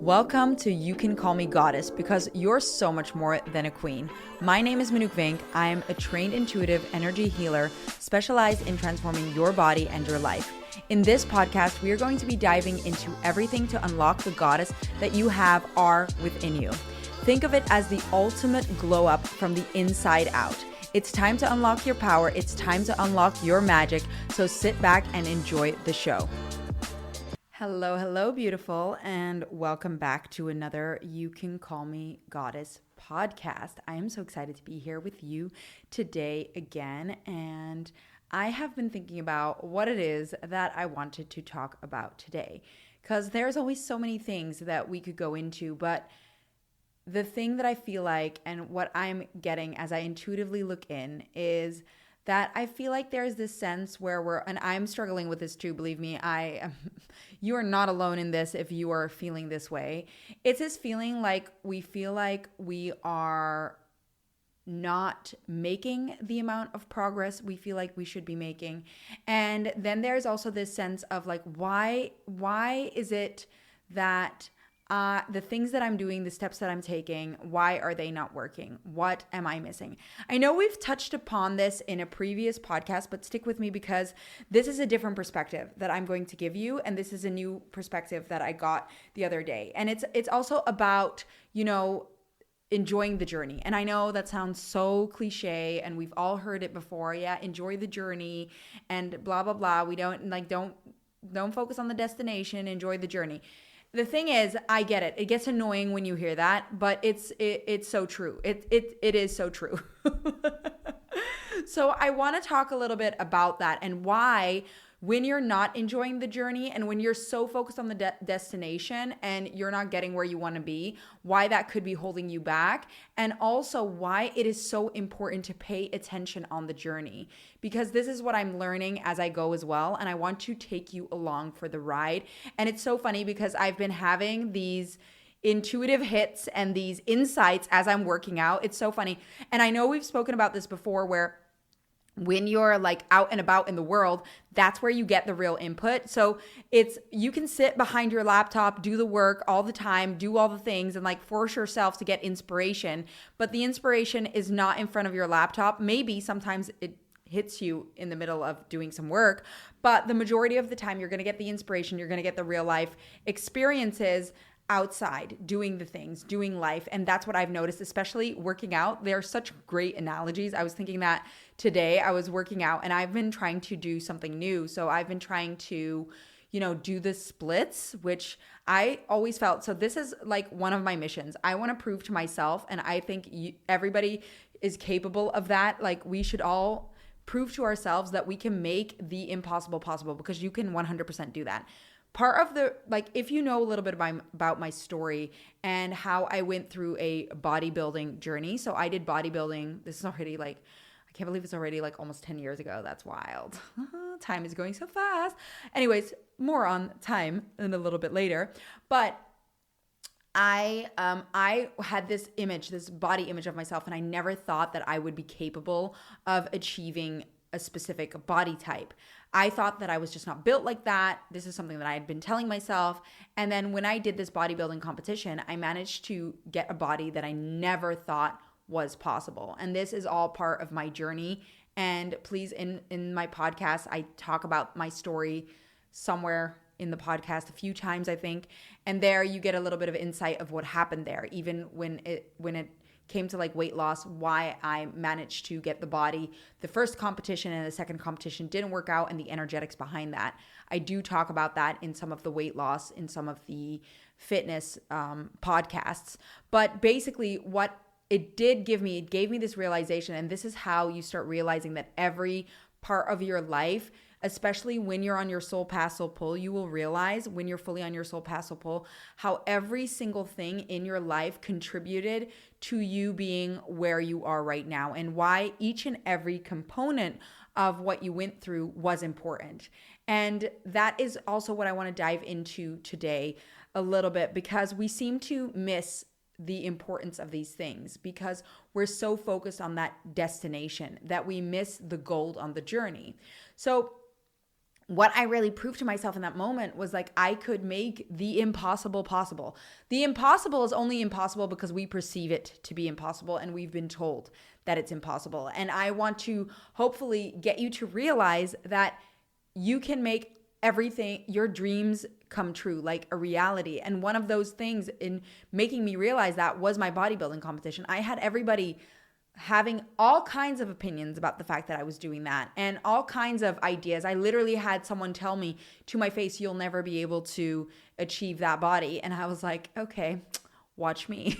Welcome to You Can Call Me Goddess, because you're so much more than a queen. My name is Manouk. I am a trained intuitive energy healer specialized in transforming your body and your life. In this podcast, we are going to be diving into everything to unlock the goddess that you are within you. Think of it as the ultimate glow up from the inside out. It's time to unlock your power. It's time to unlock your magic. So sit back and enjoy the show. Hello, beautiful, and welcome back to another You Can Call Me Goddess podcast. I am so excited to be here with you today again, and I have been thinking about what it is that I wanted to talk about today, because there's always so many things that we could go into, but the thing that I feel like and what I'm getting as I intuitively look in is that I feel like there's this sense where and I'm struggling with this too, believe me, you are not alone in this if you are feeling this way. It's this feeling like we feel like we are not making the amount of progress we feel like we should be making. And then there's also this sense of like, why is it that the things that I'm doing, the steps that I'm taking, why are they not working? What am I missing? I know we've touched upon this in a previous podcast, but stick with me because this is a different perspective that I'm going to give you. And this is a new perspective that I got the other day. And it's also about, enjoying the journey. And I know that sounds so cliche and we've all heard it before. Yeah, enjoy the journey and blah, blah, blah. We don't focus on the destination, enjoy the journey. The thing is, I get it. It gets annoying when you hear that, but it's so true. It is so true. So I want to talk a little bit about that and why when you're not enjoying the journey and when you're so focused on the destination and you're not getting where you want to be, why that could be holding you back, and also why it is so important to pay attention on the journey, because this is what I'm learning as I go as well, and I want to take you along for the ride. And it's so funny because I've been having these intuitive hits and these insights as I'm working out. It's so funny. And I know we've spoken about this before where when you're like out and about in the world, that's where you get the real input. So you can sit behind your laptop, do the work all the time, do all the things and like force yourself to get inspiration. But the inspiration is not in front of your laptop. Maybe sometimes it hits you in the middle of doing some work, but the majority of the time you're going to get the inspiration. You're going to get the real life experiences outside, doing the things, doing life. And that's what I've noticed, especially working out. They're such great analogies. I was thinking that today I was working out and I've been trying to do something new. So I've been trying to, do the splits, which I always felt. So this is like one of my missions. I want to prove to myself, and I think everybody is capable of that. Like we should all prove to ourselves that we can make the impossible possible, because you can 100% do that. Part of if you know a little bit about my story and how I went through a bodybuilding journey. So I did bodybuilding. This is already I can't believe it's already almost 10 years ago. That's wild. Time is going so fast. Anyways, more on time in a little bit later. But I had this body image of myself, and I never thought that I would be capable of achieving a specific body type. I thought that I was just not built like that. This is something that I had been telling myself. And then when I did this bodybuilding competition, I managed to get a body that I never thought was possible. And this is all part of my journey. And please, in my podcast, I talk about my story somewhere in the podcast a few times, I think. And there you get a little bit of insight of what happened there, even when it came to weight loss, why I managed to get the body. The first competition and the second competition didn't work out, and the energetics behind that. I do talk about that in some of the weight loss, in some of the fitness podcasts. But basically what it gave me this realization, and this is how you start realizing that every part of your life, especially when you're on your soul path, soul pull, you will realize when you're fully on your soul path, soul pull, how every single thing in your life contributed to you being where you are right now, and why each and every component of what you went through was important. And that is also what I want to dive into today a little bit, because we seem to miss the importance of these things because we're so focused on that destination that we miss the gold on the journey. So what I really proved to myself in that moment was like, I could make the impossible possible. The impossible is only impossible because we perceive it to be impossible and we've been told that it's impossible. And I want to hopefully get you to realize that you can make everything, your dreams come true, like a reality. And one of those things in making me realize that was my bodybuilding competition. I had everybody having all kinds of opinions about the fact that I was doing that and all kinds of ideas. I literally had someone tell me to my face, you'll never be able to achieve that body. And I was like, okay, watch me.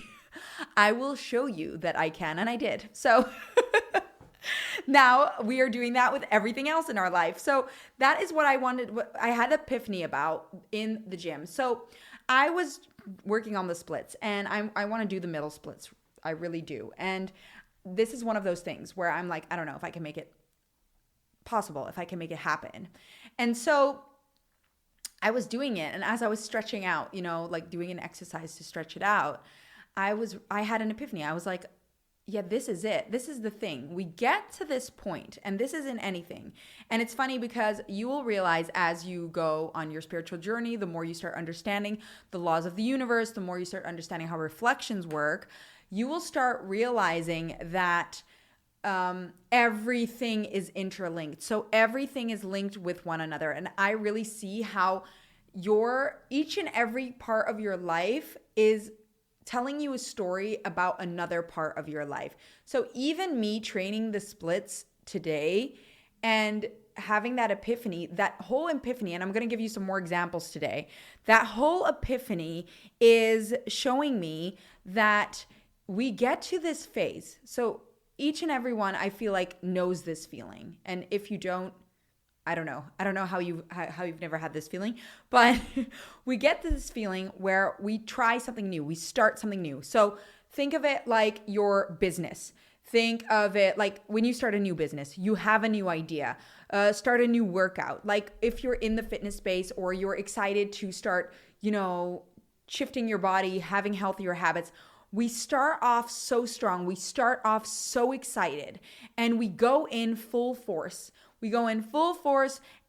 I will show you that I can. And I did. So now we are doing that with everything else in our life. So that is what I wanted. What I had an epiphany about in the gym. So I was working on the splits and I want to do the middle splits. I really do. And this is one of those things where I'm like, I don't know if I can make it possible, if I can make it happen. And so I was doing it. And as I was stretching out, like doing an exercise to stretch it out, I had an epiphany. I was like, yeah, this is it. This is the thing. We get to this point, and this isn't anything. And it's funny because you will realize as you go on your spiritual journey, the more you start understanding the laws of the universe, the more you start understanding how reflections work, you will start realizing that everything is interlinked. So everything is linked with one another. And I really see how each and every part of your life is telling you a story about another part of your life. So even me training the splits today and having that epiphany, and I'm going to give you some more examples today, that whole epiphany is showing me that we get to this phase. So each and every one, I feel like, knows this feeling. And if you don't, I don't know how you've never had this feeling, but we get to this feeling where we try something new. We start something new. So think of it like your business. Think of it like when you start a new business, you have a new idea, start a new workout. Like if you're in the fitness space or you're excited to start, shifting your body, having healthier habits, we start off so strong. We start off so excited and we go in full force.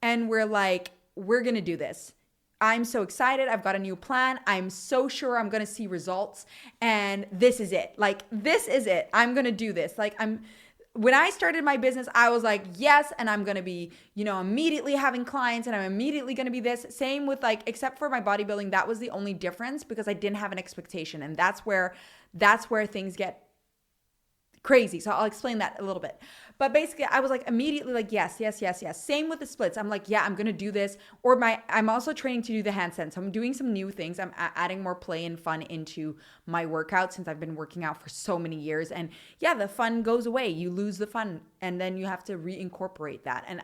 And we're like, we're going to do this. I'm so excited. I've got a new plan. I'm so sure I'm going to see results. And this is it. Like, this is it. I'm going to do this. When I started my business, I was like, yes. And I'm going to be, immediately having clients and I'm immediately going to be this. Same with except for my bodybuilding, that was the only difference because I didn't have an expectation. And that's where things get crazy. So I'll explain that a little bit. But basically I was immediately yes. Same with the splits. I'm like, yeah, I'm going to do this. I'm also training to do the handstand. So I'm doing some new things. I'm adding more play and fun into my workout since I've been working out for so many years. And yeah, the fun goes away. You lose the fun and then you have to reincorporate that. And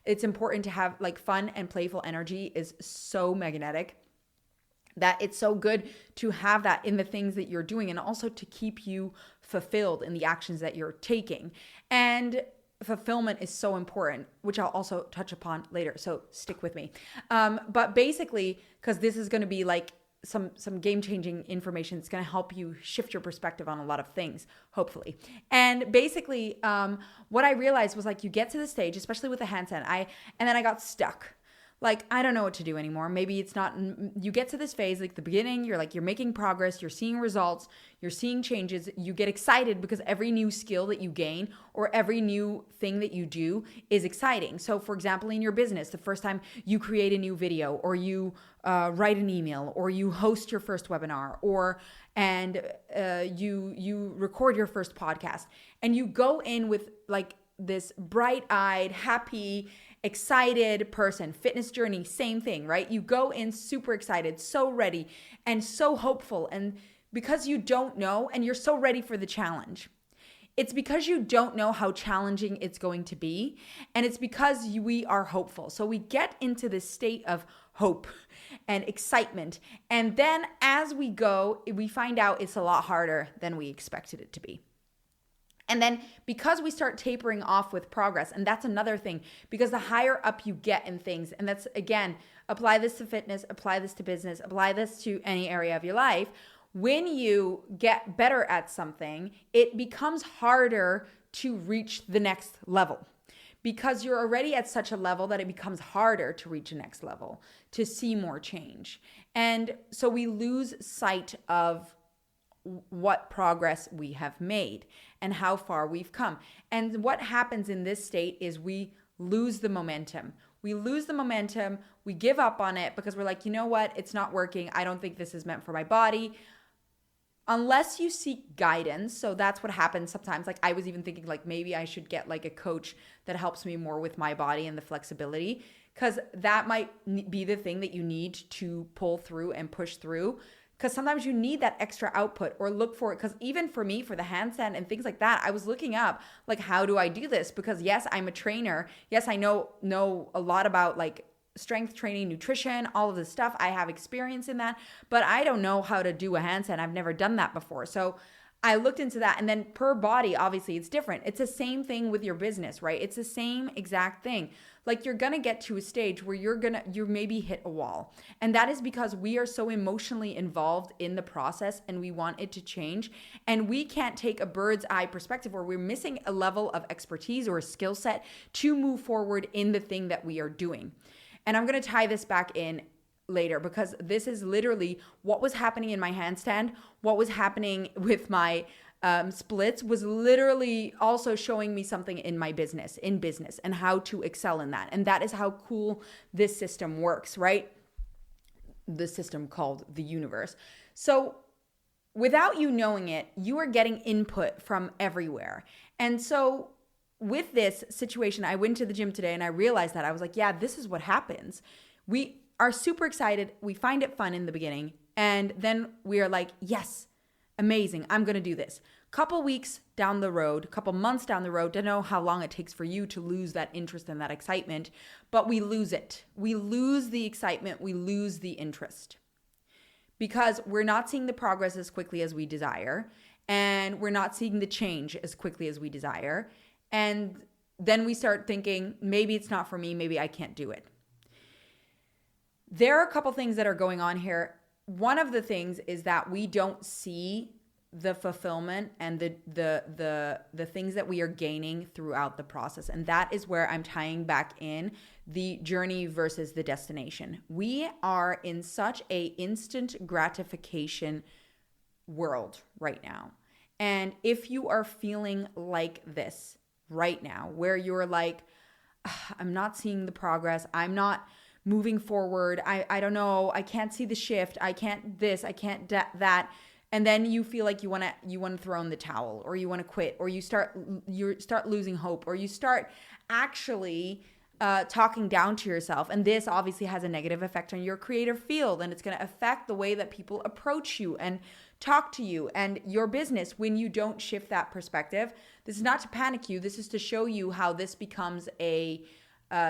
it's important to have fun and playful energy is so magnetic that it's so good to have that in the things that you're doing and also to keep you fulfilled in the actions that you're taking. And fulfillment is so important, which I'll also touch upon later. So stick with me. But basically, because this is going to be some game-changing information, it's going to help you shift your perspective on a lot of things, hopefully. And basically, what I realized was you get to the stage, especially with the handstand, and then I got stuck. I don't know what to do anymore. Maybe it's not, you get to this phase, the beginning, you're making progress, you're seeing results, you're seeing changes, you get excited because every new skill that you gain or every new thing that you do is exciting. So for example, in your business, the first time you create a new video or you write an email or you host your first webinar and you record your first podcast and you go in with this bright-eyed, happy, excited person. Fitness journey, same thing, right? You go in super excited, so ready and so hopeful. And because you don't know and you're so ready for the challenge, it's because you don't know how challenging it's going to be. And it's because we are hopeful. So we get into this state of hope and excitement. And then as we go, we find out it's a lot harder than we expected it to be. And then because we start tapering off with progress, and that's another thing, because the higher up you get in things, and that's, again, apply this to fitness, apply this to business, apply this to any area of your life, when you get better at something, it becomes harder to reach the next level. because you're already at such a level that it becomes harder to reach the next level, to see more change. And so we lose sight of what progress we have made and how far we've come. And what happens in this state is we lose the momentum. We lose the momentum. We give up on it because we're like, you know what? It's not working. I don't think this is meant for my body. Unless you seek guidance. So that's what happens sometimes. Like I was even thinking like maybe I should get like a coach that helps me more with my body and the flexibility, because that might be the thing that you need to pull through and push through. Because sometimes you need that extra output, or look for it. Because even for me, for the handstand and things like that, I was looking up like, how do I do this? Because yes, I'm a trainer. Yes, I know a lot about like strength training, nutrition, all of this stuff. I have experience in that, but I don't know how to do a handstand. I've never done that before. So I looked into that, and then per body, obviously it's different. It's the same thing with your business, right? It's the same exact thing. Like you're going to get to a stage where you maybe hit a wall. And that is because we are so emotionally involved in the process and we want it to change. And we can't take a bird's eye perspective where we're missing a level of expertise or a skill set to move forward in the thing that we are doing. And I'm going to tie this back in later, because this is literally what was happening in my handstand, what was happening with my splits was literally also showing me something in my business, and how to excel in that. And that is how cool this system works, right? The system called the universe. So without you knowing it, you are getting input from everywhere. And so with this situation, I went to the gym today and I realized that I was like, yeah, this is what happens. We are super excited. We find it fun in the beginning. And then we are like, yes, amazing. I'm going to do this. Couple weeks down the road, couple months down the road, don't know how long it takes for you to lose that interest and that excitement, but we lose it. We lose the excitement. We lose the interest because we're not seeing the progress as quickly as we desire. And we're not seeing the change as quickly as we desire. And then we start thinking, maybe it's not for me. Maybe I can't do it. There are a couple things that are going on here. One of the things is that we don't see the fulfillment and the things that we are gaining throughout the process. And that is where I'm tying back in the journey versus the destination. We are in such a instant gratification world right now. And if you are feeling like this right now, where you're like, I'm not seeing the progress, I'm not moving forward, I don't know, I can't see the shift, I can't this, I can't that, and then you feel like you want to throw in the towel, or you want to quit, or you start losing hope, or you start actually talking down to yourself. And this obviously has a negative effect on your creative field, and it's going to affect the way that people approach you and talk to you and your business when you don't shift that perspective. This is not to panic you. This is to show you how this becomes a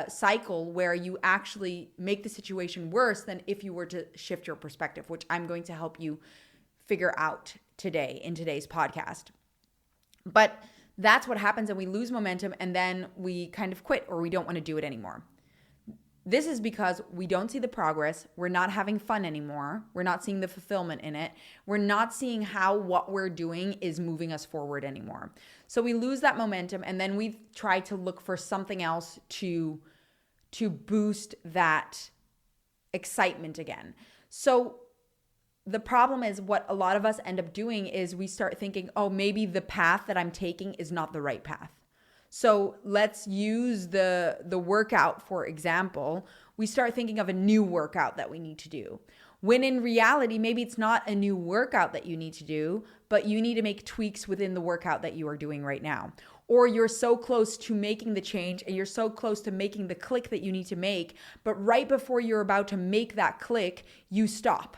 cycle where you actually make the situation worse than if you were to shift your perspective, which I'm going to help you figure out today in today's podcast. But that's what happens, and we lose momentum, and then we kind of quit, or we don't want to do it anymore. This is because we don't see the progress. We're not having fun anymore. We're not seeing the fulfillment in it. We're not seeing how what we're doing is moving us forward anymore. So we lose that momentum, and then we try to look for something else to boost that excitement again. So the problem is, what a lot of us end up doing is we start thinking, oh, maybe the path that I'm taking is not the right path. So let's use the workout, for example. We start thinking of a new workout that we need to do. When in reality, maybe it's not a new workout that you need to do, but you need to make tweaks within the workout that you are doing right now. Or you're so close to making the change, and you're so close to making the click that you need to make, but right before you're about to make that click, you stop.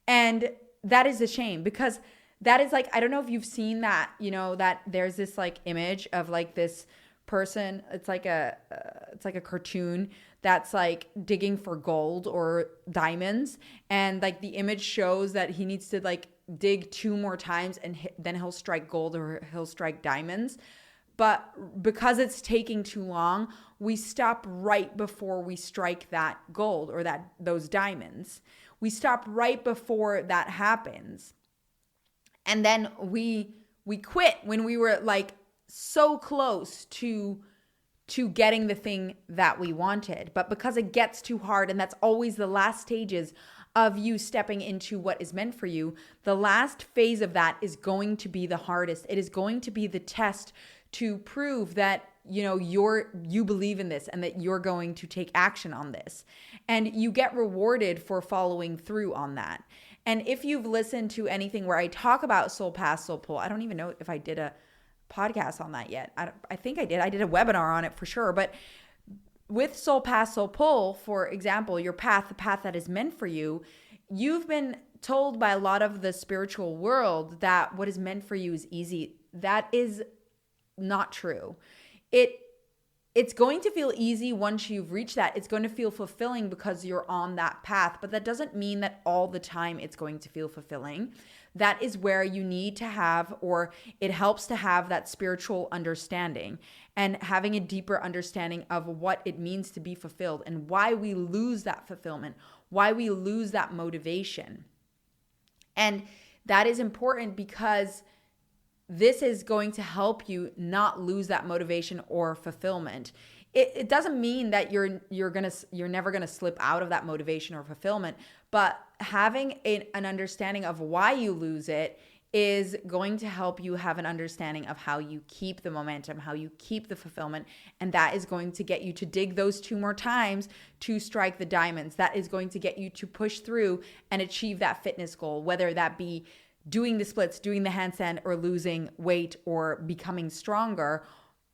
And that is a shame, because that is like, I don't know if you've seen that, that there's this like image of like this person. It's like a cartoon that's like digging for gold or diamonds. And like the image shows that he needs to like dig 2 more times, and then he'll strike gold or he'll strike diamonds. But because it's taking too long, we stop right before we strike that gold or those diamonds. We stop right before that happens. And then we quit when we were like so close to to getting the thing that we wanted. But because it gets too hard, and that's always the last stages of you stepping into what is meant for you, the last phase of that is going to be the hardest. It is going to be the test to prove that you believe in this and that you're going to take action on this. And you get rewarded for following through on that. And if you've listened to anything where I talk about soul path, soul pull, I don't even know if I did a podcast on that yet. I think I did. I did a webinar on it for sure. But with soul path, soul pull, for example, your path, the path that is meant for you, you've been told by a lot of the spiritual world that what is meant for you is easy. That is not true. It's going to feel easy once you've reached that. It's going to feel fulfilling because you're on that path, but that doesn't mean that all the time it's going to feel fulfilling. That is where you need to have, or it helps to have, that spiritual understanding and having a deeper understanding of what it means to be fulfilled and why we lose that fulfillment, why we lose that motivation. And that is important because this is going to help you not lose that motivation or fulfillment. It doesn't mean that you're never gonna slip out of that motivation or fulfillment, but having an understanding of why you lose it is going to help you have an understanding of how you keep the momentum, how you keep the fulfillment, and that is going to get you to dig those 2 more times to strike the diamonds. That is going to get you to push through and achieve that fitness goal, whether that be doing the splits, doing the handstand, or losing weight or becoming stronger.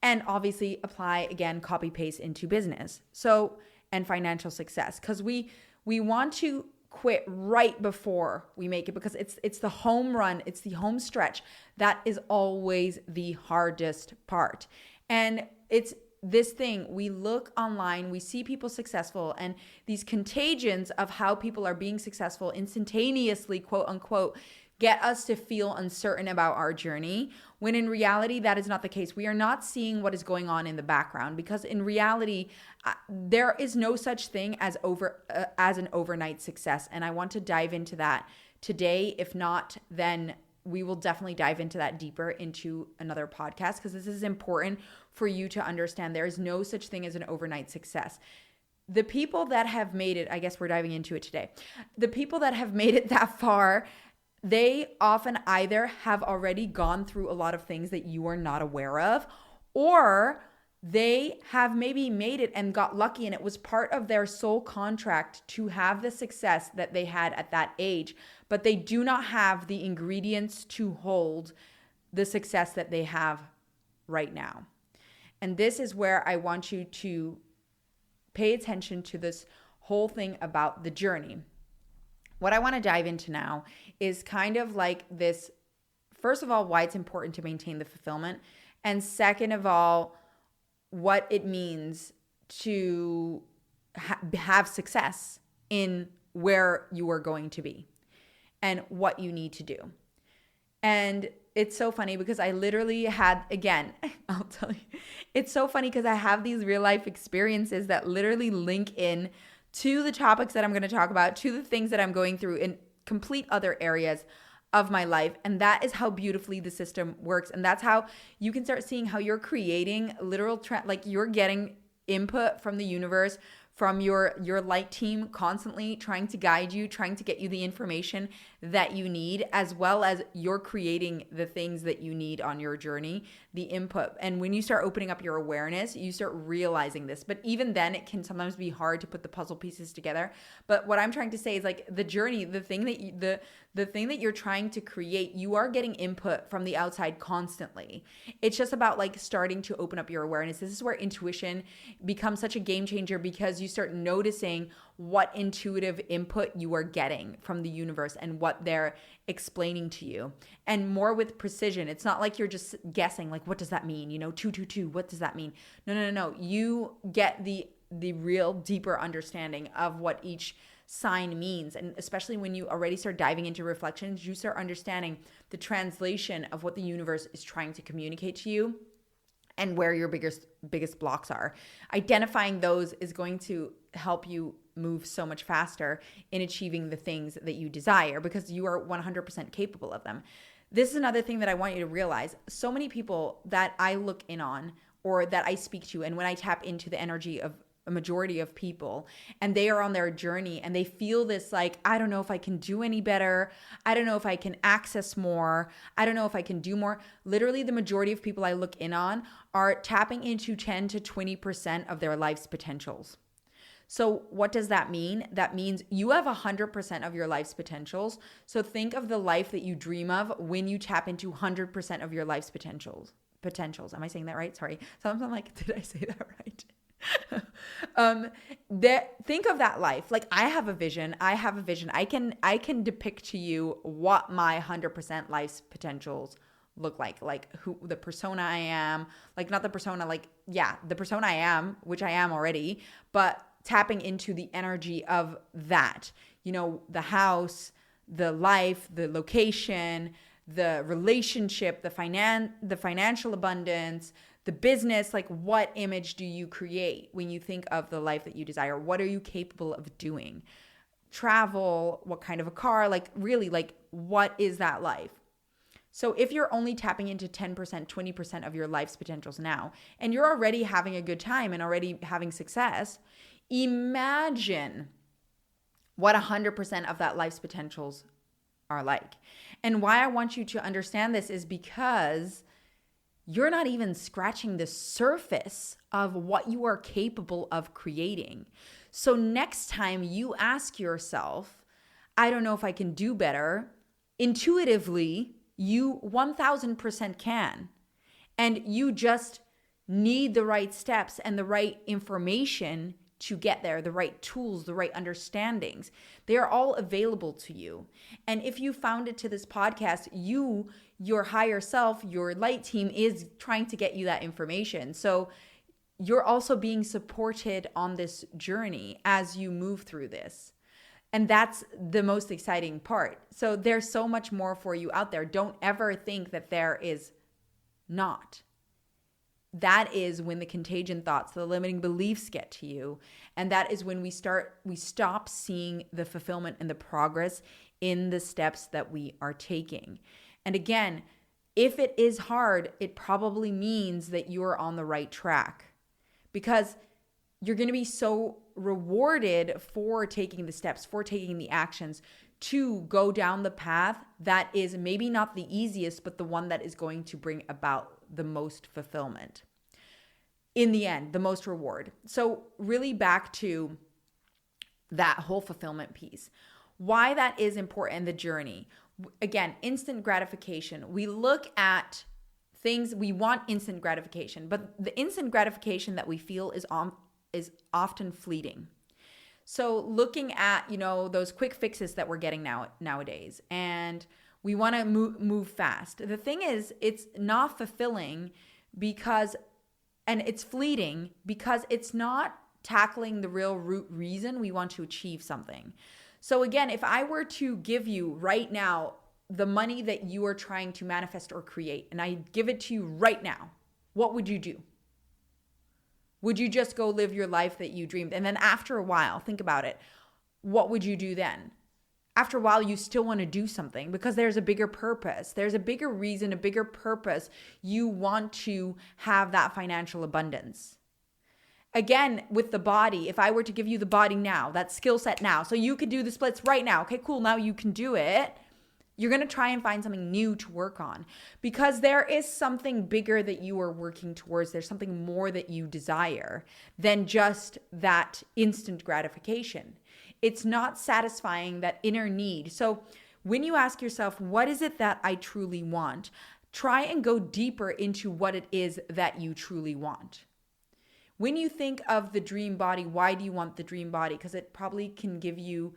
And obviously apply, again, copy paste into business. So, and financial success, because we want to quit right before we make it, because it's the home run, it's the home stretch that is always the hardest part. And it's this thing, we look online, we see people successful, and these contagions of how people are being successful instantaneously, quote unquote, get us to feel uncertain about our journey, when in reality, that is not the case. We are not seeing what is going on in the background, because in reality, there is no such thing as an overnight success. And I want to dive into that today. If not, then we will definitely dive into that deeper into another podcast, because this is important for you to understand. There is no such thing as an overnight success. The people that have made it, I guess we're diving into it today. The people that have made it that far, they often either have already gone through a lot of things that you are not aware of, or they have maybe made it and got lucky and it was part of their soul contract to have the success that they had at that age, but they do not have the ingredients to hold the success that they have right now. And this is where I want you to pay attention to this whole thing about the journey. What I want to dive into now is kind of like this, first of all, why it's important to maintain the fulfillment. And second of all, what it means to have success in where you are going to be and what you need to do. And it's so funny because I literally had, again, I'll tell you, it's so funny because I have these real life experiences that literally link in to the topics that I'm going to talk about, to the things that I'm going through in complete other areas of my life. And that is how beautifully the system works. And that's how you can start seeing how you're creating literal, like you're getting input from the universe, from your light team, constantly trying to guide you, trying to get you the information that you need, as well as you're creating the things that you need on your journey, the input. And when you start opening up your awareness, you start realizing this. But even then, it can sometimes be hard to put the puzzle pieces together. But what I'm trying to say is, like, the journey, the thing that you're trying to create, you are getting input from the outside constantly. It's just about like starting to open up your awareness. This is where intuition becomes such a game changer, because you start noticing what intuitive input you are getting from the universe and what they're explaining to you, and more with precision. It's not like you're just guessing, like, what does that mean? 222, what does that mean? No. You get the real deeper understanding of what each sign means. And especially when you already start diving into reflections, you start understanding the translation of what the universe is trying to communicate to you and where your biggest blocks are. Identifying those is going to help you move so much faster in achieving the things that you desire, because you are 100% capable of them. This is another thing that I want you to realize. So many people that I look in on or that I speak to, and when I tap into the energy of a majority of people, and they are on their journey and they feel this like, I don't know if I can do any better. I don't know if I can access more. I don't know if I can do more. Literally, the majority of people I look in on are tapping into 10 to 20% of their life's potentials. So what does that mean? That means you have 100% of your life's potentials. So think of the life that you dream of when you tap into 100% of your life's potentials. Am I saying that right? Sorry. Sometimes I'm like, did I say that right? Think of that life. Like, I have a vision. I can depict to you what my 100% life's potentials look like who the persona I am, like not the persona, like, yeah, the persona I am, which I am already, but tapping into the energy of that, the house, the life, the location, the relationship, the financial abundance, the business. Like, what image do you create when you think of the life that you desire? What are you capable of doing? Travel, what kind of a car, like, really, like, what is that life? So if you're only tapping into 10%, 20% of your life's potentials now, and you're already having a good time and already having success, imagine what 100% of that life's potentials are like. And why I want you to understand this is because you're not even scratching the surface of what you are capable of creating. So next time you ask yourself, I don't know if I can do better, intuitively, you 1000% can. And you just need the right steps and the right information to get there, the right tools, the right understandings. They are all available to you. And if you found it to this podcast, your higher self, your light team is trying to get you that information. So you're also being supported on this journey as you move through this. And that's the most exciting part. So there's so much more for you out there. Don't ever think that there is not. That is when the contagion thoughts, the limiting beliefs get to you. And that is when we stop seeing the fulfillment and the progress in the steps that we are taking. And again, if it is hard, it probably means that you're on the right track, because you're going to be so rewarded for taking the steps, for taking the actions to go down the path that is maybe not the easiest, but the one that is going to bring about the most fulfillment. In the end, the most reward. So really back to that whole fulfillment piece. Why that is important in the journey. Again, instant gratification. We look at things, we want instant gratification, but the instant gratification that we feel is often fleeting. So looking at, those quick fixes that we're getting nowadays, and we want to move fast. The thing is, it's not fulfilling and it's fleeting because it's not tackling the real root reason we want to achieve something. So again, if I were to give you right now the money that you are trying to manifest or create, and I give it to you right now, what would you do? Would you just go live your life that you dreamed? And then after a while, think about it. What would you do then? After a while, you still want to do something because there's a bigger purpose. There's a bigger reason, a bigger purpose. You want to have that financial abundance. Again, with the body, if I were to give you the body now, that skill set now, so you could do the splits right now. Okay, cool. Now you can do it. You're going to try and find something new to work on because there is something bigger that you are working towards. There's something more that you desire than just that instant gratification. It's not satisfying that inner need. So when you ask yourself, what is it that I truly want? Try and go deeper into what it is that you truly want. When you think of the dream body, why do you want the dream body? Because it probably can give you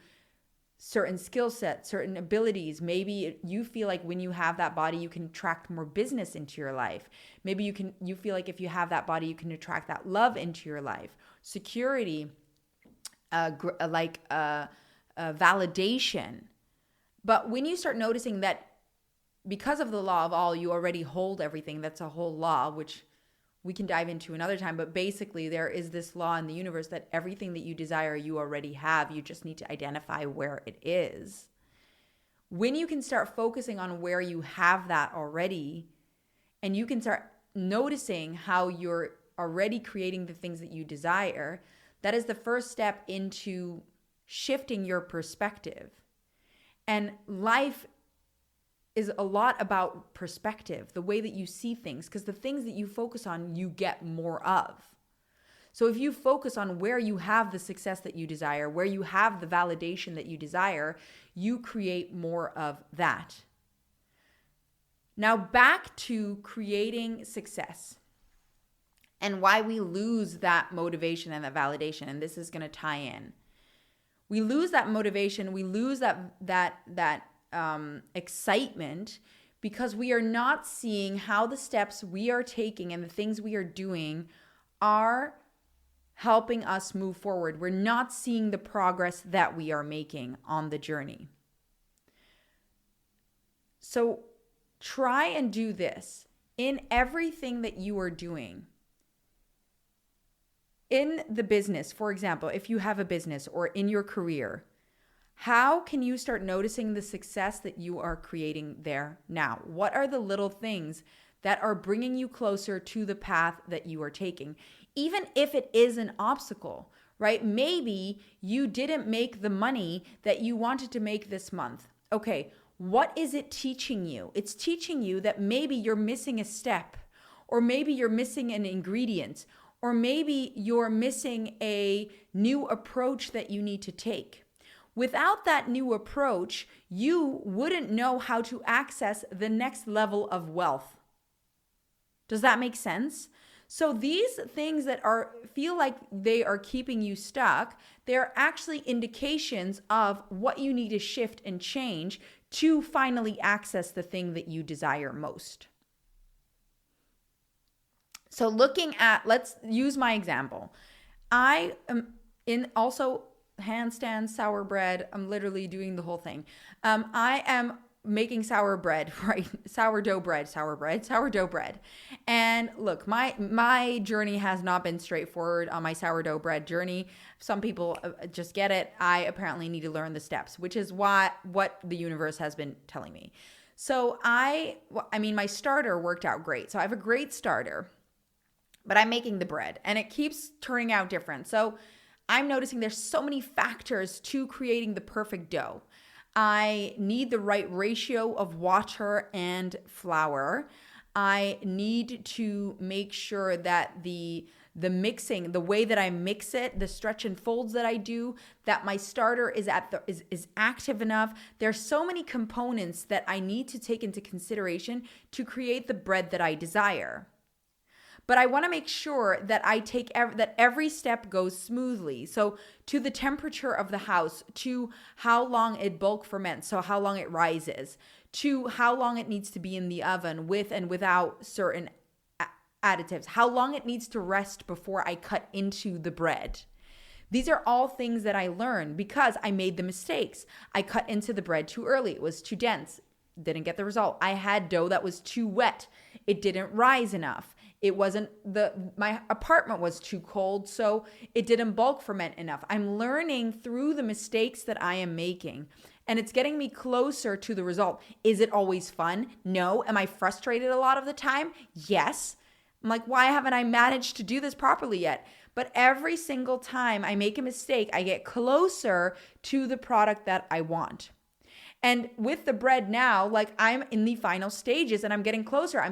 certain skill sets, certain abilities. Maybe you feel like when you have that body, you can attract more business into your life. Maybe you feel like if you have that body, you can attract that love into your life, security, validation. But when you start noticing that because of the law of all, you already hold everything, that's a whole law, which we can dive into another time. But basically, there is this law in the universe that everything that you desire, you already have. You just need to identify where it is. When you can start focusing on where you have that already, and you can start noticing how you're already creating the things that you desire, that is the first step into shifting your perspective. And life is a lot about perspective, the way that you see things, because the things that you focus on, you get more of. So if you focus on where you have the success that you desire, where you have the validation that you desire, you create more of that. Now back to creating success and why we lose that motivation and that validation. And this is going to tie in. We lose that motivation. We lose that excitement because we are not seeing how the steps we are taking and the things we are doing are helping us move forward. We're not seeing the progress that we are making on the journey. So try and do this in everything that you are doing. In the business, for example, if you have a business or in your career, how can you start noticing the success that you are creating there now? What are the little things that are bringing you closer to the path that you are taking? Even if it is an obstacle, right? Maybe you didn't make the money that you wanted to make this month. Okay, what is it teaching you? It's teaching you that maybe you're missing a step, or maybe you're missing an ingredient, or maybe you're missing a new approach that you need to take. Without that new approach, you wouldn't know how to access the next level of wealth. Does that make sense? So these things that feel like they are keeping you stuck, they're actually indications of what you need to shift and change to finally access the thing that you desire most. So let's use my example. I am in also handstand, sour bread. I'm literally doing the whole thing. I am making sourdough bread. And look, my journey has not been straightforward on my sourdough bread journey. Some people just get it. I apparently need to learn the steps, which is what the universe has been telling me. So my starter worked out great. So I have a great starter, but I'm making the bread and it keeps turning out different. So I'm noticing there's so many factors to creating the perfect dough. I need the right ratio of water and flour. I need to make sure that the mixing, the way that I mix it, the stretch and folds that I do, that my starter is active enough. There's so many components that I need to take into consideration to create the bread that I desire. But I want to make sure that that every step goes smoothly. So to the temperature of the house, to how long it bulk ferments, so how long it rises, to how long it needs to be in the oven with and without certain additives, how long it needs to rest before I cut into the bread. These are all things that I learned because I made the mistakes. I cut into the bread too early. It was too dense. Didn't get the result. I had dough that was too wet. It didn't rise enough. My apartment was too cold, so it didn't bulk ferment enough. I'm learning through the mistakes that I am making, and it's getting me closer to the result. Is it always fun? No. Am I frustrated a lot of the time? Yes. I'm like, why haven't I managed to do this properly yet? But every single time I make a mistake, I get closer to the product that I want. And with the bread now, like I'm in the final stages and I'm getting closer.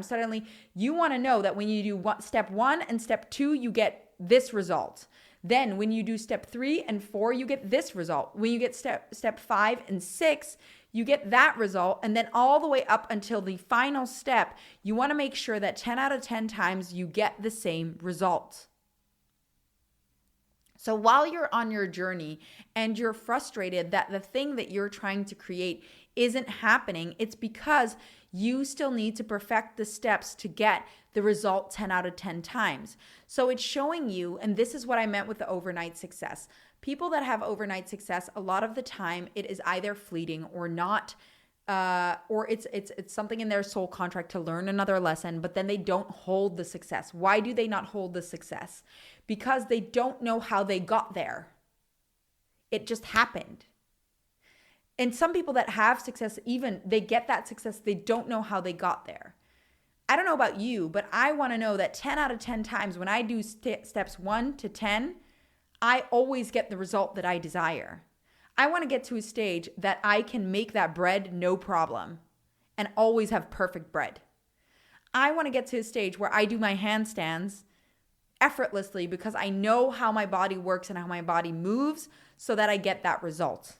You want to know that when you do step 1 and step 2, you get this result. Then when you do step 3 and 4, you get this result. When you get step 5 and 6, you get that result. And then all the way up until the final step, you want to make sure that 10 out of 10 times you get the same result. So while you're on your journey and you're frustrated that the thing that you're trying to create isn't happening, it's because you still need to perfect the steps to get the result 10 out of 10 times. So it's showing you, and this is what I meant with the overnight success. People that have overnight success, a lot of the time it is either fleeting or not, or it's something in their soul contract to learn another lesson, but then they don't hold the success. Why do they not hold the success? Because they don't know how they got there. It just happened. And some people that have success, even they get that success, they don't know how they got there. I don't know about you, but I want to know that 10 out of 10 times when I do steps 1 to 10, I always get the result that I desire. I want to get to a stage that I can make that bread no problem and always have perfect bread. I want to get to a stage where I do my handstands effortlessly because I know how my body works and how my body moves so that I get that result.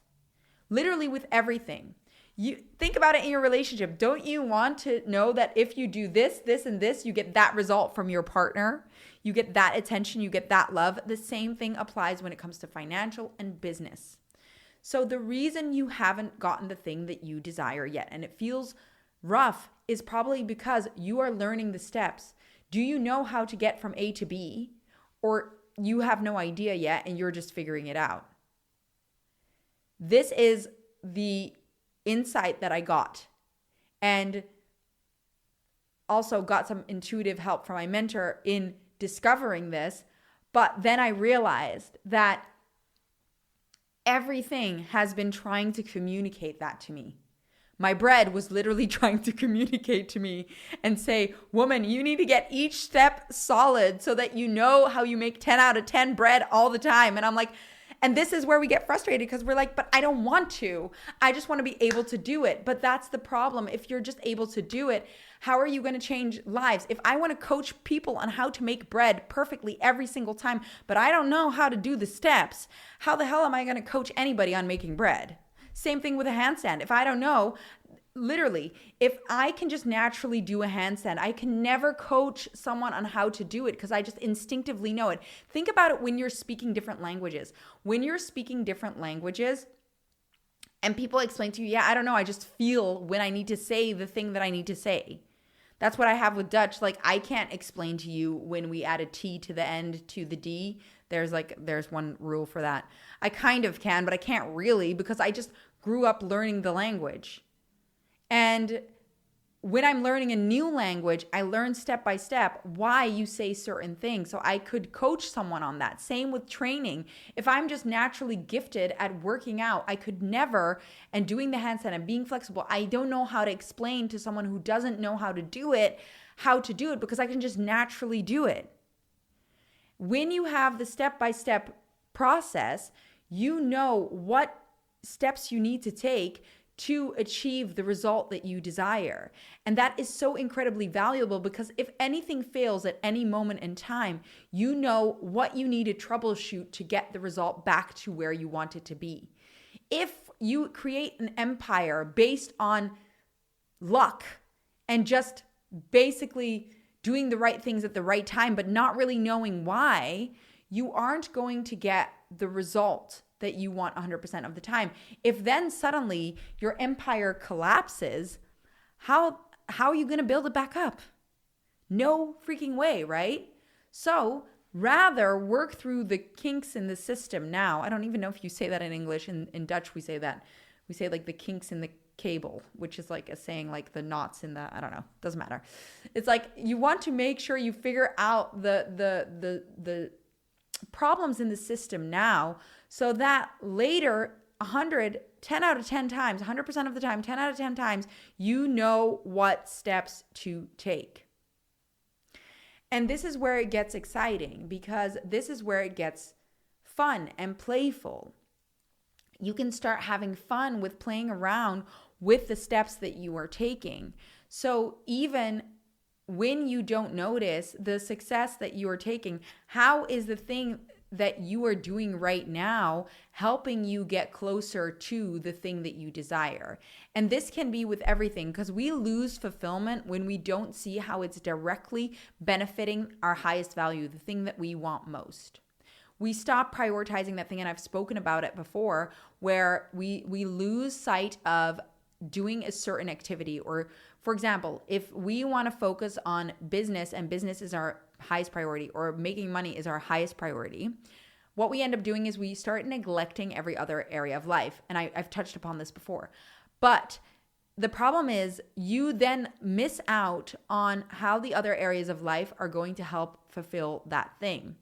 Literally with everything. You think about it in your relationship. Don't you want to know that if you do this, this, and this, you get that result from your partner? You get that attention, you get that love. The same thing applies when it comes to financial and business. So the reason you haven't gotten the thing that you desire yet, and it feels rough, is probably because you are learning the steps. Do you know how to get from A to B? Or you have no idea yet and you're just figuring it out? This is the insight that I got, and also got some intuitive help from my mentor in discovering this. But then I realized that everything has been trying to communicate that to me. My bread was literally trying to communicate to me and say, woman, you need to get each step solid so that you know how you make 10 out of 10 bread all the time. And I'm like, and this is where we get frustrated because we're like, but I don't want to. I just want to be able to do it. But that's the problem. If you're just able to do it, how are you going to change lives? If I want to coach people on how to make bread perfectly every single time, but I don't know how to do the steps, how the hell am I going to coach anybody on making bread? Same thing with a handstand. If I don't know, literally, if I can just naturally do a handstand, I can never coach someone on how to do it because I just instinctively know it. Think about it when you're speaking different languages. When you're speaking different languages and people explain to you, yeah, I don't know, I just feel when I need to say the thing that I need to say. That's what I have with Dutch. Like, I can't explain to you when we add a T to the end to the D. There's one rule for that. I kind of can, but I can't really because I just grew up learning the language. And when I'm learning a new language, I learn step by step why you say certain things. So I could coach someone on that. Same with training. If I'm just naturally gifted at working out, I could never, and doing the handstand and being flexible, I don't know how to explain to someone who doesn't know how to do it because I can just naturally do it. When you have the step-by-step process, you know what steps you need to take to achieve the result that you desire. And that is so incredibly valuable because if anything fails at any moment in time, you know what you need to troubleshoot to get the result back to where you want it to be. If you create an empire based on luck and just basically doing the right things at the right time, but not really knowing why, you aren't going to get the result that you want 100% of the time. If then suddenly your empire collapses, how are you going to build it back up? No freaking way, right? So rather work through the kinks in the system now. I don't even know if you say that in English. In Dutch, we say that. We say like the kinks in the cable, which is like a saying like the knots in the, I don't know, doesn't matter. It's like you want to make sure you figure out the problems in the system now so that later 10 out of 10 times, 100% of the time, 10 out of 10 times, you know what steps to take. And this is where it gets exciting because this is where it gets fun and playful. You can start having fun with playing around with the steps that you are taking. So even when you don't notice the success that you are taking, how is the thing that you are doing right now helping you get closer to the thing that you desire? And this can be with everything because we lose fulfillment when we don't see how it's directly benefiting our highest value, the thing that we want most. We stop prioritizing that thing, and I've spoken about it before, where we lose sight of doing a certain activity. Or for example, if we want to focus on business and business is our highest priority, or making money is our highest priority, what we end up doing is we start neglecting every other area of life. And I've touched upon this before. But the problem is you then miss out on how the other areas of life are going to help fulfill that thing.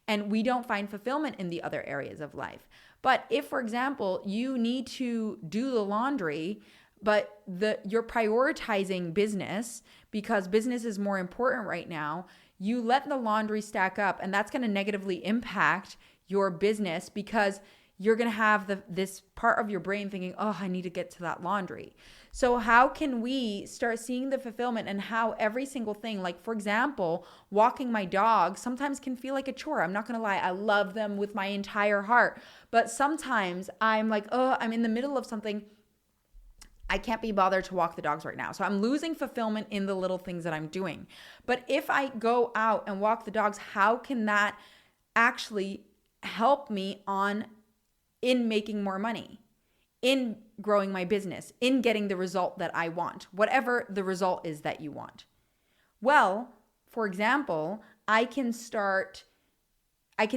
And we don't find fulfillment in the other areas of life. But if, for example, you need to do the laundry, but you're prioritizing business because business is more important right now. You let the laundry stack up, and that's going to negatively impact your business because you're going to have this part of your brain thinking, oh, I need to get to that laundry. So how can we start seeing the fulfillment and how every single thing, like for example, walking my dog sometimes can feel like a chore. I'm not going to lie. I love them with my entire heart. But sometimes I'm like, oh, I'm in the middle of something. I can't be bothered to walk the dogs right now. So I'm losing fulfillment in the little things that I'm doing. But if I go out and walk the dogs, how can that actually help me in making more money, in growing my business, in getting the result that I want, whatever the result is that you want? Well, for example, I can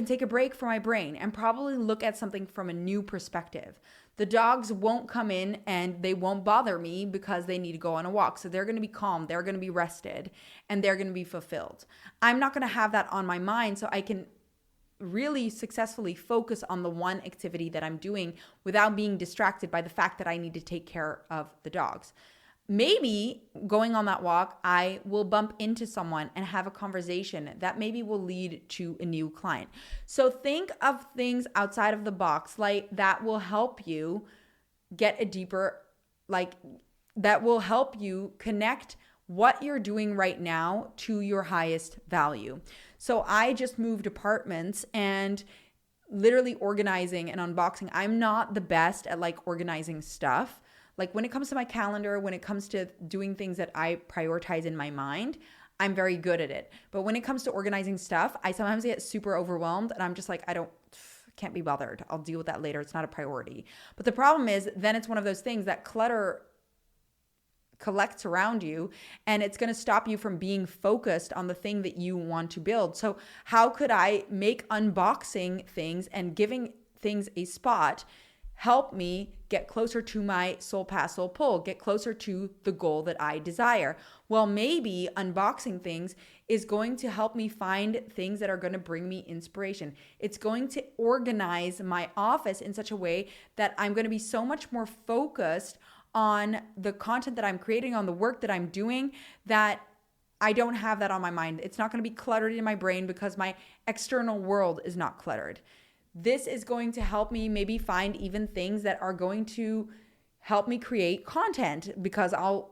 take a break from my brain and probably look at something from a new perspective. The dogs won't come in and they won't bother me because they need to go on a walk. So they're going to be calm, they're going to be rested, and they're going to be fulfilled. I'm not going to have that on my mind, so I can really successfully focus on the one activity that I'm doing without being distracted by the fact that I need to take care of the dogs. Maybe going on that walk, I will bump into someone and have a conversation that maybe will lead to a new client. So think of things outside of the box, like that will help you get a deeper, that will help you connect what you're doing right now to your highest value. So I just moved apartments and literally organizing and unboxing. I'm not the best at organizing stuff. Like when it comes to my calendar, when it comes to doing things that I prioritize in my mind, I'm very good at it. But when it comes to organizing stuff, I sometimes get super overwhelmed and I'm just like, can't be bothered. I'll deal with that later. It's not a priority. But the problem is then it's one of those things that clutter collects around you and it's going to stop you from being focused on the thing that you want to build. So how could I make unboxing things and giving things a spot help me get closer to my soul path, soul pull, get closer to the goal that I desire? Well, maybe unboxing things is going to help me find things that are going to bring me inspiration. It's going to organize my office in such a way that I'm going to be so much more focused on the content that I'm creating, on the work that I'm doing, that I don't have that on my mind. It's not going to be cluttered in my brain because my external world is not cluttered. This is going to help me maybe find even things that are going to help me create content because I'll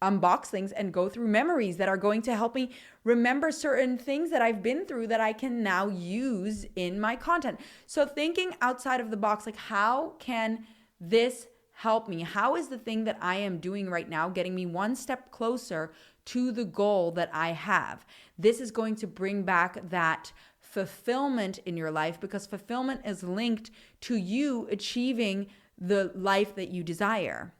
unbox things and go through memories that are going to help me remember certain things that I've been through that I can now use in my content. So thinking outside of the box, like how can this help me? How is the thing that I am doing right now getting me one step closer to the goal that I have? This is going to bring back that fulfillment in your life because fulfillment is linked to you achieving the life that you desire.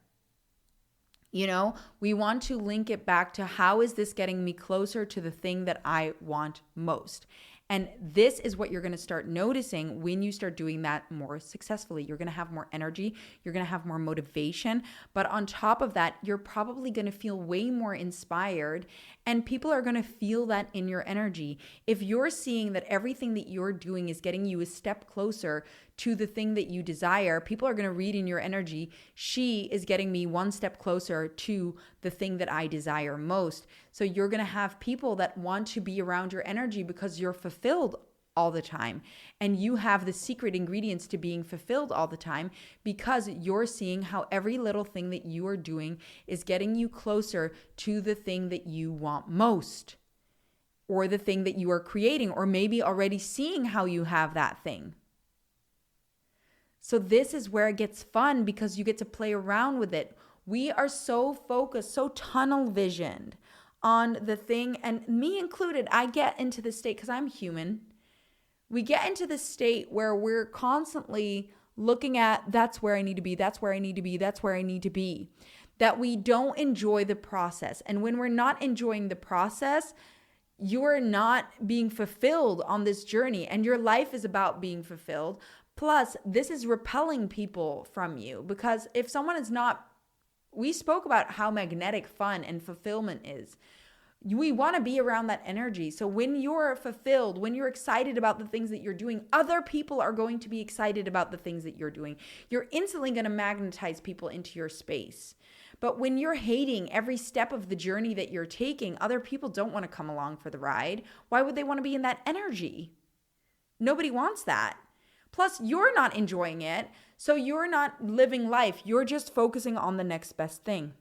You know, we want to link it back to how is this getting me closer to the thing that I want most? And this is what you're going to start noticing when you start doing that more successfully. You're going to have more energy. You're going to have more motivation. But on top of that, you're probably going to feel way more inspired and people are going to feel that in your energy. If you're seeing that everything that you're doing is getting you a step closer to the thing that you desire, people are going to read in your energy, she is getting me one step closer to the thing that I desire most. So you're going to have people that want to be around your energy because you're fulfilled all the time. And you have the secret ingredients to being fulfilled all the time because you're seeing how every little thing that you are doing is getting you closer to the thing that you want most, or the thing that you are creating, or maybe already seeing how you have that thing. So this is where it gets fun because you get to play around with it. We are so focused, so tunnel visioned on the thing, and me included, I get into this state because I'm human. We get into this state where we're constantly looking at that's where I need to be, that's where I need to be, that's where I need to be, that we don't enjoy the process. And when we're not enjoying the process, you're not being fulfilled on this journey, and your life is about being fulfilled. Plus, this is repelling people from you because if someone is not, we spoke about how magnetic fun and fulfillment is. We want to be around that energy. So when you're fulfilled, when you're excited about the things that you're doing, other people are going to be excited about the things that you're doing. You're instantly going to magnetize people into your space. But when you're hating every step of the journey that you're taking, other people don't want to come along for the ride. Why would they want to be in that energy? Nobody wants that. Plus, you're not enjoying it, so you're not living life. You're just focusing on the next best thing.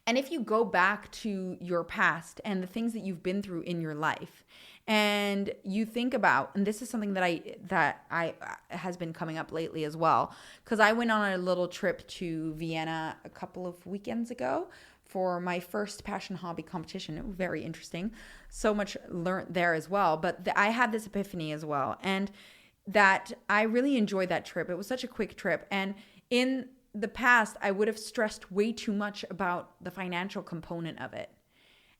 And if you go back to your past and the things that you've been through in your life, and you think about, and this is something that I has been coming up lately as well, because I went on a little trip to Vienna a couple of weekends ago for my first passion hobby competition. It was very interesting. So much learned there as well. But I had this epiphany as well, and that I really enjoyed that trip. It was such a quick trip, and in the past, I would have stressed way too much about the financial component of it.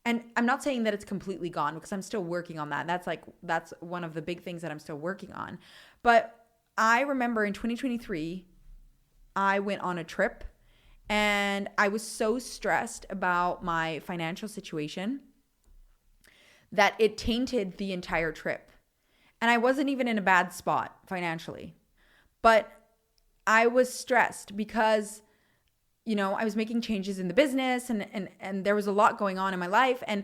And I'm not saying that it's completely gone, because I'm still working on that. That's one of the big things that I'm still working on. But I remember in 2023, I went on a trip and I was so stressed about my financial situation that it tainted the entire trip. And I wasn't even in a bad spot financially, but I was stressed because, I was making changes in the business and there was a lot going on in my life. And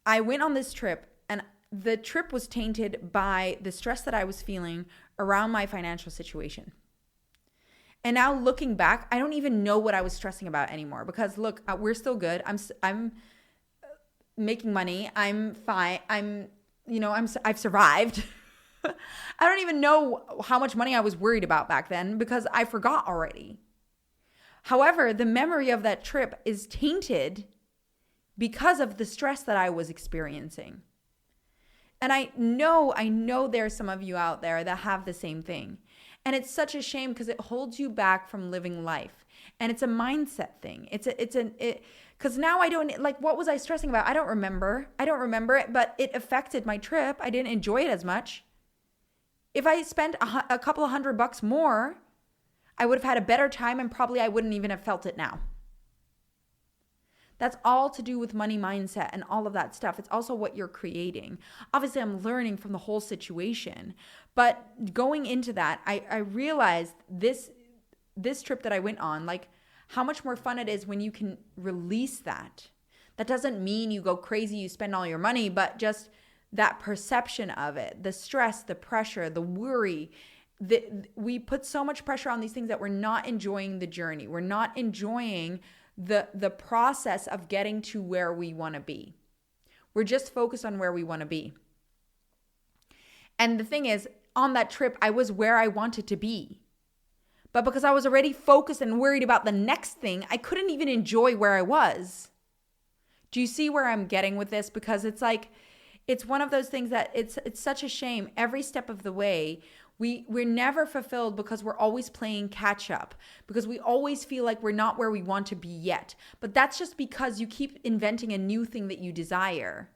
I went on this trip, and the trip was tainted by the stress that I was feeling around my financial situation. And now looking back, I don't even know what I was stressing about anymore, because look, we're still good. I'm making money. I'm fine. I've survived. I don't even know how much money I was worried about back then, because I forgot already. However, the memory of that trip is tainted because of the stress that I was experiencing. And I know there's some of you out there that have the same thing. And it's such a shame, because it holds you back from living life. And it's a mindset thing. Because now I don't, what was I stressing about? I don't remember it, but it affected my trip. I didn't enjoy it as much. If I spent a couple of $100 more, I would have had a better time, and probably I wouldn't even have felt it now. That's all to do with money mindset and all of that stuff. It's also what you're creating. Obviously, I'm learning from the whole situation. But going into that, I realized this trip that I went on, how much more fun it is when you can release that. That doesn't mean you go crazy, you spend all your money, but just that perception of it, the stress, the pressure, the worry. We put so much pressure on these things that we're not enjoying the journey. We're not enjoying the process of getting to where we want to be. We're just focused on where we want to be. And the thing is, on that trip, I was where I wanted to be. But because I was already focused and worried about the next thing, I couldn't even enjoy where I was. Do you see where I'm getting with this? Because it's one of those things that it's such a shame. Every step of the way, we're never fulfilled, because we're always playing catch up, because we always feel like we're not where we want to be yet. But that's just because you keep inventing a new thing that you desire.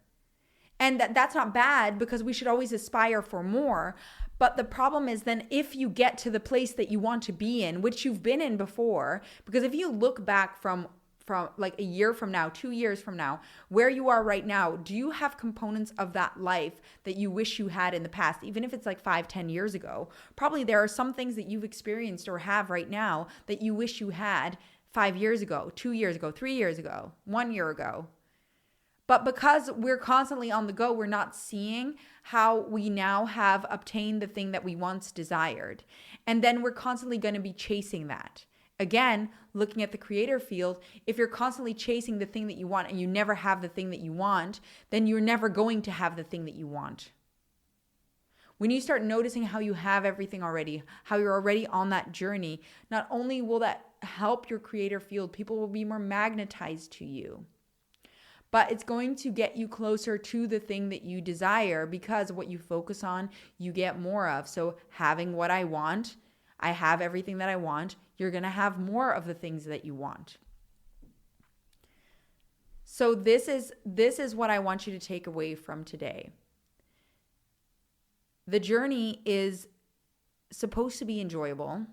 And that's not bad, because we should always aspire for more. But the problem is then if you get to the place that you want to be in, which you've been in before, because if you look back from a year from now, 2 years from now, where you are right now, do you have components of that life that you wish you had in the past? Even if it's 5-10 years ago, probably there are some things that you've experienced or have right now that you wish you had 5 years ago, 2 years ago, 3 years ago, 1 year ago. But because we're constantly on the go, we're not seeing how we now have obtained the thing that we once desired. And then we're constantly going to be chasing that. Again, looking at the creator field, if you're constantly chasing the thing that you want and you never have the thing that you want, then you're never going to have the thing that you want. When you start noticing how you have everything already, how you're already on that journey, not only will that help your creator field, people will be more magnetized to you, but it's going to get you closer to the thing that you desire, because what you focus on, you get more of. So having what I want, I have everything that I want, you're going to have more of the things that you want. So this is what I want you to take away from today. The journey is supposed to be enjoyable.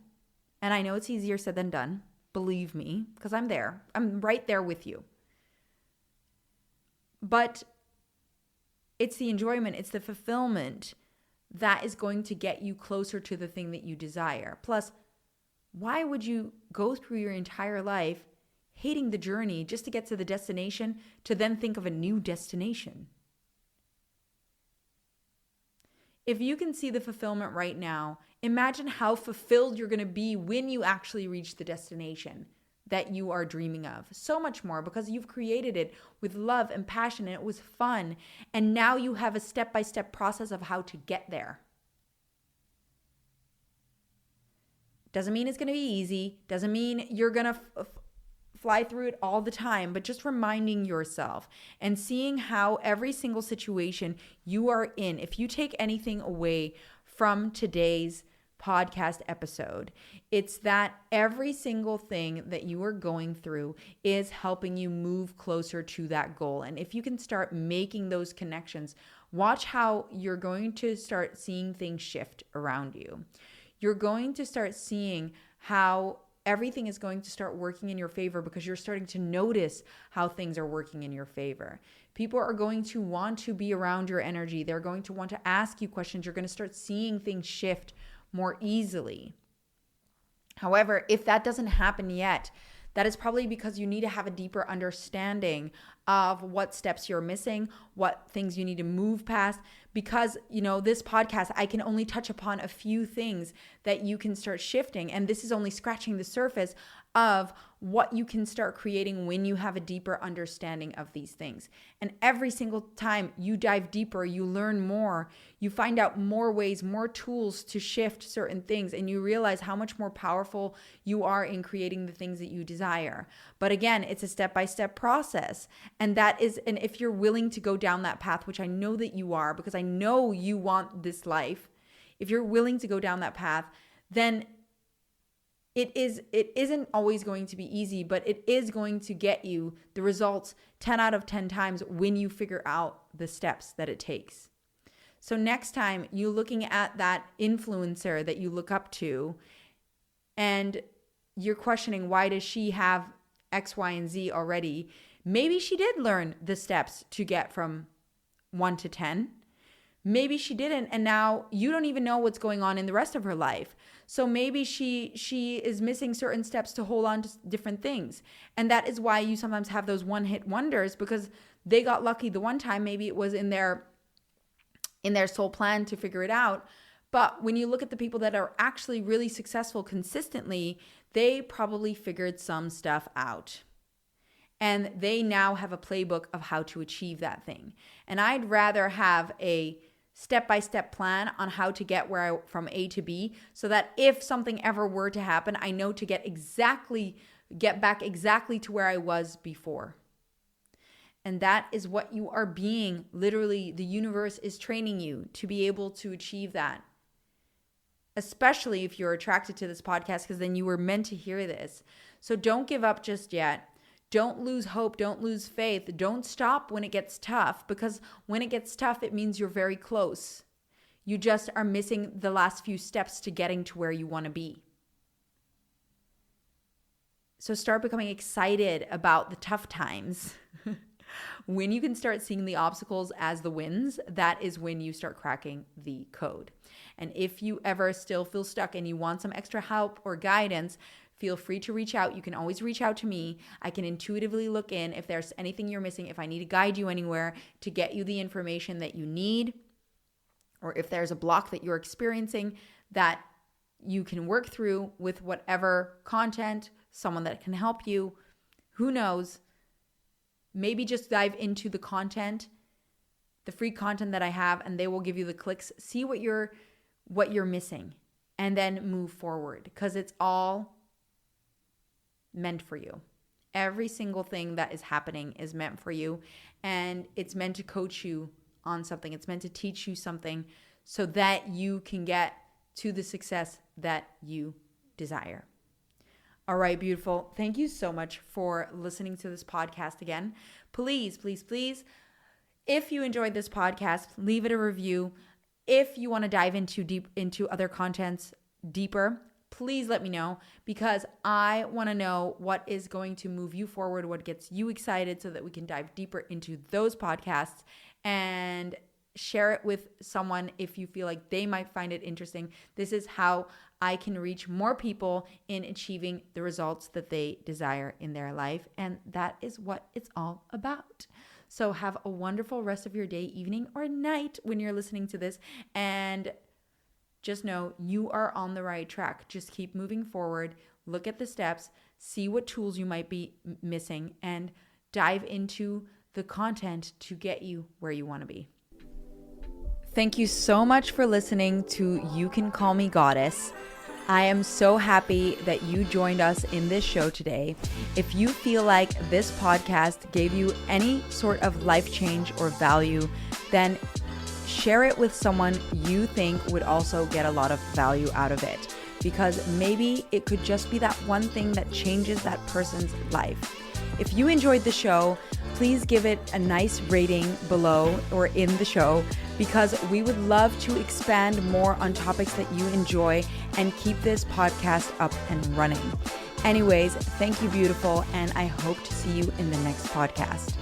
And I know it's easier said than done. Believe me, because I'm there. I'm right there with you. But it's the enjoyment, it's the fulfillment that is going to get you closer to the thing that you desire. Plus, why would you go through your entire life hating the journey just to get to the destination to then think of a new destination. If you can see the fulfillment right now, imagine how fulfilled you're going to be when you actually reach the destination that you are dreaming of. So much more, because you've created it with love and passion, and it was fun. And now you have a step-by-step process of how to get there. Doesn't mean it's going to be easy. Doesn't mean you're going to fly through it all the time, but just reminding yourself and seeing how every single situation you are in, if you take anything away from today's podcast episode, it's that every single thing that you are going through is helping you move closer to that goal. And if you can start making those connections, watch how you're going to start seeing things shift around you. You're going to start seeing how everything is going to start working in your favor, because you're starting to notice how things are working in your favor. People are going to want to be around your energy. They're going to want to ask you questions. You're going to start seeing things shift more easily. However, if that doesn't happen yet, that is probably because you need to have a deeper understanding of what steps you're missing, what things you need to move past. Because, this podcast, I can only touch upon a few things that you can start shifting. And this is only scratching the surface of what you can start creating when you have a deeper understanding of these things. And every single time you dive deeper, you learn more, you find out more ways, more tools to shift certain things, and you realize how much more powerful you are in creating the things that you desire. But again, it's a step-by-step process. And if you're willing to go down that path, which I know that you are, because I know you want this life, if you're willing to go down that path, then it isn't always going to be easy, but it is going to get you the results 10 out of 10 times when you figure out the steps that it takes. So next time you're looking at that influencer that you look up to and you're questioning, why does she have X, Y, and Z already? Maybe she did learn the steps to get from 1 to 10. Maybe she didn't, and now you don't even know what's going on in the rest of her life. So maybe she is missing certain steps to hold on to different things. And that is why you sometimes have those one-hit wonders, because they got lucky the one time. Maybe it was in their soul plan to figure it out. But when you look at the people that are actually really successful consistently, they probably figured some stuff out. And they now have a playbook of how to achieve that thing. And I'd rather have a step-by-step plan on how to get from A to B, so that if something ever were to happen, I know to get back exactly to where I was before. And that is what you are being. Literally, the universe is training you to be able to achieve that. Especially if you're attracted to this podcast, because then you were meant to hear this. So don't give up just yet. Don't lose hope. Don't lose faith. Don't stop when it gets tough, because when it gets tough, it means you're very close. You just are missing the last few steps to getting to where you want to be. So start becoming excited about the tough times. When you can start seeing the obstacles as the wins, that is when you start cracking the code. And if you ever still feel stuck and you want some extra help or guidance, feel free to reach out. You can always reach out to me. I can intuitively look in if there's anything you're missing, if I need to guide you anywhere to get you the information that you need, or if there's a block that you're experiencing that you can work through with whatever content, someone that can help you. Who knows? Maybe just dive into the content, the free content that I have, and they will give you the clicks. See what you're missing, and then move forward, because it's all meant for you. Every single thing that is happening is meant for you, and it's meant to coach you on something. It's meant to teach you something so that you can get to the success that you desire. All right, beautiful. Thank you so much for listening to this podcast again. Please, please, please, if you enjoyed this podcast, leave it a review. If you want to dive into other contents deeper, please let me know, because I want to know what is going to move you forward, what gets you excited, so that we can dive deeper into those podcasts and share it with someone if you feel like they might find it interesting. This is how I can reach more people in achieving the results that they desire in their life. And that is what it's all about. So have a wonderful rest of your day, evening, or night when you're listening to this. And just know you are on the right track. Just keep moving forward. Look at the steps, see what tools you might be missing, and dive into the content to get you where you want to be. Thank you so much for listening to You Can Call Me Goddess. I am so happy that you joined us in this show today. If you feel like this podcast gave you any sort of life change or value, then share it with someone you think would also get a lot of value out of it, because maybe it could just be that one thing that changes that person's life. If you enjoyed the show, please give it a nice rating below or in the show, because we would love to expand more on topics that you enjoy and keep this podcast up and running. Anyways, thank you, beautiful, and I hope to see you in the next podcast.